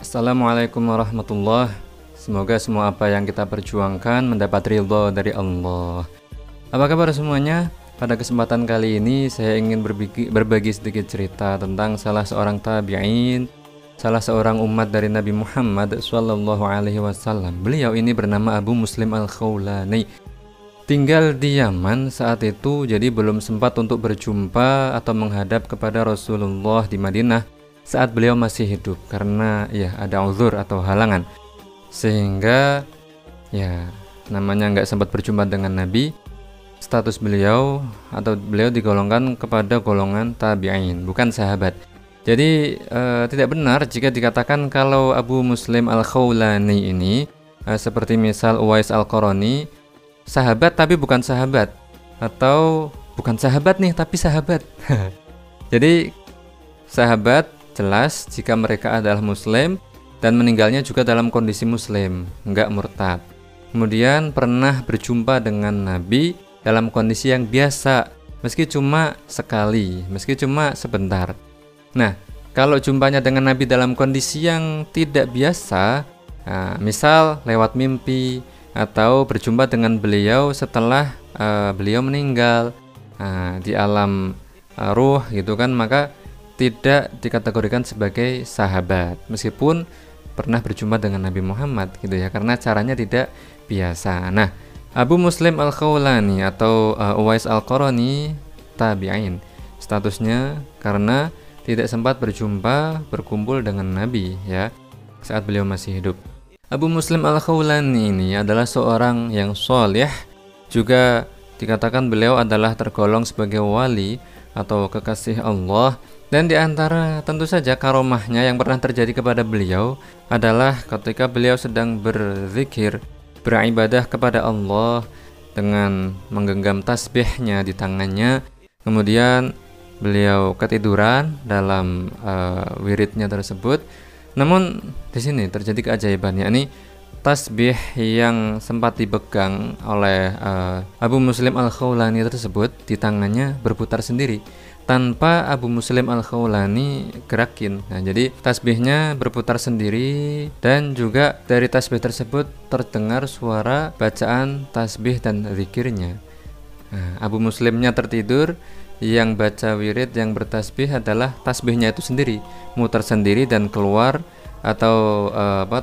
Assalamualaikum warahmatullahi. Semoga semua apa yang kita perjuangkan mendapat ridho dari Allah. Apa kabar semuanya? Pada kesempatan kali ini saya ingin berbagi sedikit cerita tentang salah seorang tabi'in, salah seorang umat dari Nabi Muhammad SAW. Beliau ini bernama Abu Muslim Al-Khawlani. Tinggal di Yaman saat itu, jadi belum sempat untuk berjumpa atau menghadap kepada Rasulullah di Madinah saat beliau masih hidup karena ya ada uzur atau halangan, sehingga ya namanya nggak sempat berjumpa dengan Nabi. Status beliau atau beliau digolongkan kepada golongan tabi'in, bukan sahabat. Jadi tidak benar jika dikatakan kalau Abu Muslim Al-Khawlani ini seperti misal Uwais Al-Qarani, sahabat tapi bukan sahabat, atau bukan sahabat nih tapi sahabat. Jadi sahabat jelas jika mereka adalah muslim dan meninggalnya juga dalam kondisi muslim, enggak murtad. Kemudian pernah berjumpa dengan Nabi dalam kondisi yang biasa, meski cuma sekali, meski cuma sebentar. Nah, kalau jumpanya dengan Nabi dalam kondisi yang tidak biasa, misal lewat mimpi atau berjumpa dengan beliau setelah beliau meninggal di alam ruh gitu kan, maka tidak dikategorikan sebagai sahabat meskipun pernah berjumpa dengan Nabi Muhammad gitu ya, karena caranya tidak biasa. Nah, Abu Muslim Al-Khawlani atau Uwais Al-Qarani tabi'in statusnya karena tidak sempat berkumpul dengan Nabi ya saat beliau masih hidup. Abu Muslim Al-Khawlani ini adalah seorang yang sholih, juga dikatakan beliau adalah tergolong sebagai wali atau kekasih Allah. Dan di antara tentu saja karomahnya yang pernah terjadi kepada beliau adalah ketika beliau sedang berzikir, beribadah kepada Allah dengan menggenggam tasbihnya di tangannya. Kemudian beliau ketiduran dalam wiridnya tersebut. Namun di sini terjadi keajaiban, yakni tasbih yang sempat dipegang oleh Abu Muslim Al-Khawlani tersebut di tangannya berputar sendiri tanpa Abu Muslim Al-Khawlani gerakin. Nah, jadi tasbihnya berputar sendiri dan juga dari tasbih tersebut terdengar suara bacaan tasbih dan zikirnya. Nah, Abu Muslimnya tertidur, yang baca wirid yang bertasbih adalah tasbihnya itu sendiri, muter sendiri dan keluar atau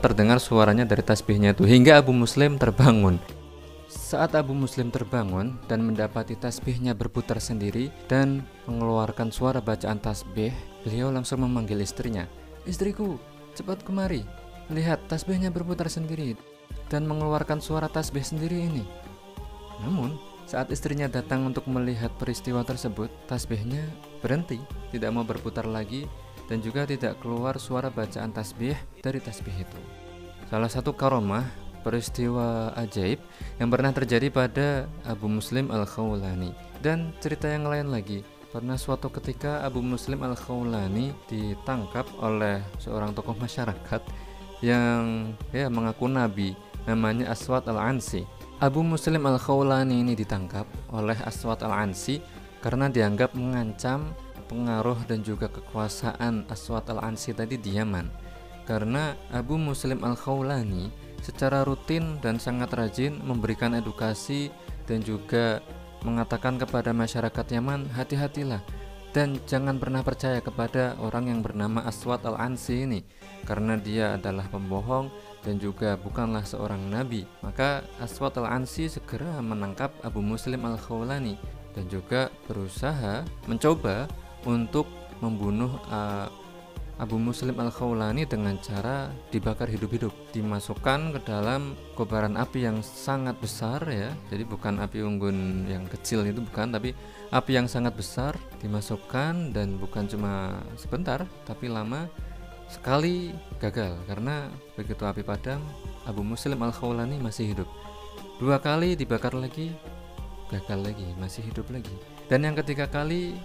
terdengar suaranya dari tasbihnya itu hingga Abu Muslim terbangun. Saat Abu Muslim terbangun dan mendapati tasbihnya berputar sendiri dan mengeluarkan suara bacaan tasbih, beliau langsung memanggil istrinya. "Istriku, cepat kemari. Lihat, tasbihnya berputar sendiri dan mengeluarkan suara tasbih sendiri ini." Namun, saat istrinya datang untuk melihat peristiwa tersebut, tasbihnya berhenti, tidak mau berputar lagi dan juga tidak keluar suara bacaan tasbih dari tasbih itu. Salah satu karomah, peristiwa ajaib yang pernah terjadi pada Abu Muslim Al-Khawlani. Dan cerita yang lain lagi, pernah suatu ketika Abu Muslim Al-Khawlani ditangkap oleh seorang tokoh masyarakat yang mengaku nabi, namanya Aswad Al-Ansi. Abu Muslim Al-Khawlani ini ditangkap oleh Aswad Al-Ansi karena dianggap mengancam pengaruh dan juga kekuasaan Aswad Al-Ansi tadi di Yaman. Karena Abu Muslim Al-Khawlani secara rutin dan sangat rajin memberikan edukasi dan juga mengatakan kepada masyarakat Yaman, hati-hatilah dan jangan pernah percaya kepada orang yang bernama Aswad Al-Ansi ini, karena dia adalah pembohong dan juga bukanlah seorang nabi. Maka Aswad Al-Ansi segera menangkap Abu Muslim Al-Khawlani dan juga berusaha mencoba untuk membunuh Abu Muslim Al-Khawlani dengan cara dibakar hidup-hidup, dimasukkan ke dalam kobaran api yang sangat besar ya. Jadi bukan api unggun yang kecil itu, bukan, tapi api yang sangat besar dimasukkan, dan bukan cuma sebentar tapi lama. Sekali gagal karena begitu api padam, Abu Muslim Al-Khawlani masih hidup. 2 kali dibakar lagi, gagal lagi, masih hidup lagi. Dan yang ketiga kali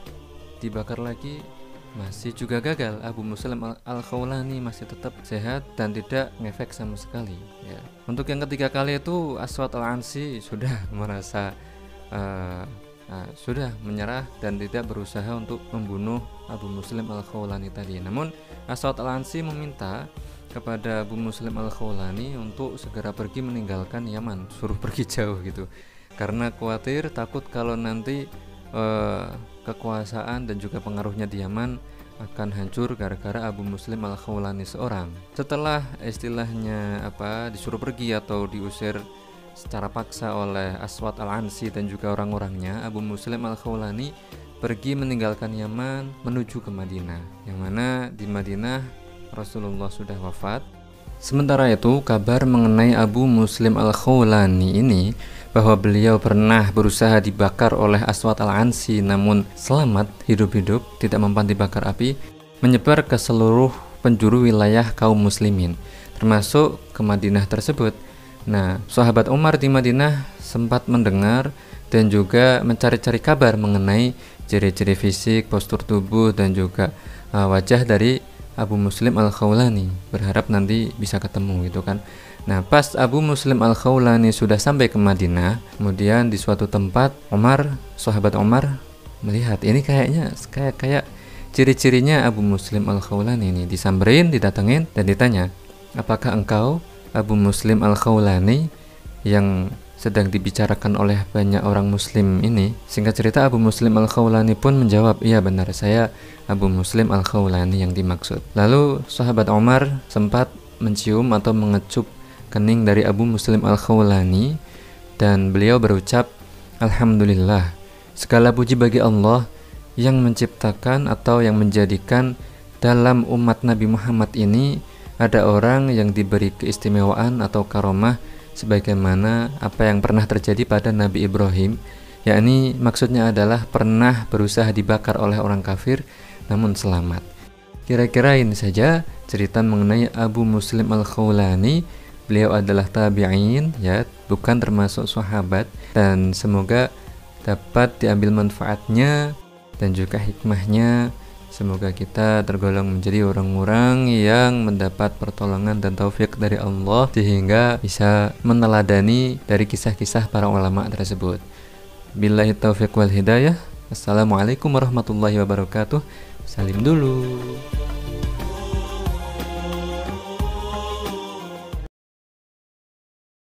dibakar lagi, masih juga gagal. Abu Muslim Al-Khawlani masih tetap sehat dan tidak ngefek sama sekali ya. Untuk yang ketiga kali itu Aswad Al-Ansi sudah merasa sudah menyerah dan tidak berusaha untuk membunuh Abu Muslim Al-Khawlani tadi. Namun Aswad Al-Ansi meminta kepada Abu Muslim Al-Khawlani untuk segera pergi meninggalkan Yaman, suruh pergi jauh gitu, karena khawatir takut kalau nanti kekuasaan dan juga pengaruhnya di Yaman akan hancur gara-gara Abu Muslim Al-Khawlani seorang. Setelah istilahnya disuruh pergi atau diusir secara paksa oleh Aswad Al-Ansi dan juga orang-orangnya, Abu Muslim Al-Khawlani pergi meninggalkan Yaman menuju ke Madinah, yang mana di Madinah Rasulullah sudah wafat. Sementara itu, kabar mengenai Abu Muslim Al-Khawlani ini, bahwa beliau pernah berusaha dibakar oleh Aswad Al-Ansi namun selamat hidup-hidup, tidak mempan dibakar api, menyebar ke seluruh penjuru wilayah kaum muslimin, termasuk ke Madinah tersebut. Nah, sahabat Umar di Madinah sempat mendengar dan juga mencari-cari kabar mengenai ciri-ciri fisik, postur tubuh, dan juga wajah dari Abu Muslim Al-Khawlani, berharap nanti bisa ketemu gitu kan. Nah, pas Abu Muslim Al-Khawlani sudah sampai ke Madinah, kemudian di suatu tempat sahabat Umar melihat ini kayak ciri-cirinya Abu Muslim Al-Khawlani ini. Disamperin, didatengin dan ditanya, "Apakah engkau Abu Muslim Al-Khawlani yang sedang dibicarakan oleh banyak orang muslim ini?" Singkat cerita, Abu Muslim Al-Khawlani pun menjawab, "Iya benar, saya Abu Muslim Al-Khawlani yang dimaksud." Lalu sahabat Umar sempat mencium atau mengecup kening dari Abu Muslim Al-Khawlani dan beliau berucap, "Alhamdulillah, segala puji bagi Allah yang menciptakan atau yang menjadikan dalam umat Nabi Muhammad ini ada orang yang diberi keistimewaan atau karomah sebagaimana apa yang pernah terjadi pada Nabi Ibrahim, yakni maksudnya adalah pernah berusaha dibakar oleh orang kafir namun selamat." Kira-kira ini saja cerita mengenai Abu Muslim Al-Khawlani. Beliau adalah tabi'in, ya, bukan termasuk sahabat, dan semoga dapat diambil manfaatnya dan juga hikmahnya. Semoga kita tergolong menjadi orang-orang yang mendapat pertolongan dan taufik dari Allah sehingga bisa meneladani dari kisah-kisah para ulama tersebut. Billahi taufiq wal hidayah. Assalamualaikum warahmatullahi wabarakatuh. Salim dulu.